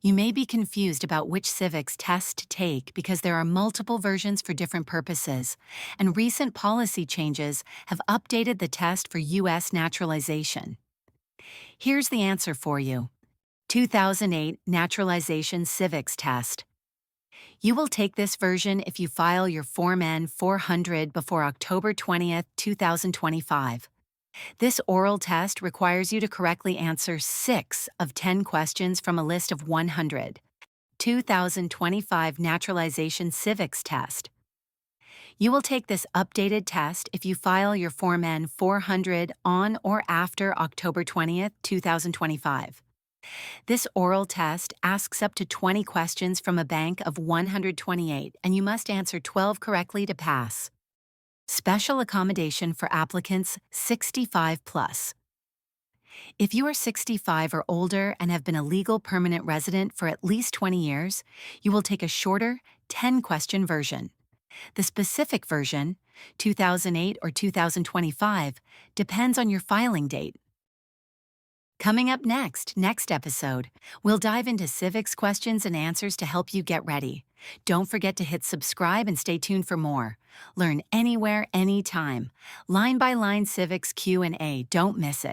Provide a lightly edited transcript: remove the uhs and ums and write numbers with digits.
You may be confused about which civics test to take because there are multiple versions for different purposes, and recent policy changes have updated the test for U.S. naturalization. Here's the answer for you. 2008 Naturalization Civics Test. You will take this version if you file your Form N-400 before October 20th, 2025. This oral test requires you to correctly answer 6 of 10 questions from a list of 100. 2025 Naturalization Civics Test. You will take this updated test if you file your Form N-400 on or after October 20th, 2025. This oral test asks up to 20 questions from a bank of 128, and you must answer 12 correctly to pass. Special accommodation for applicants 65 plus. If you are 65 or older and have been a legal permanent resident for at least 20 years, you will take a shorter 10-question version. The specific version, 2008 or 2025, depends on your filing date. Coming up next episode, we'll dive into civics questions and answers to help you get ready. Don't forget to hit subscribe and stay tuned for more. Learn anywhere, anytime. Line by line civics Q&A, don't miss it.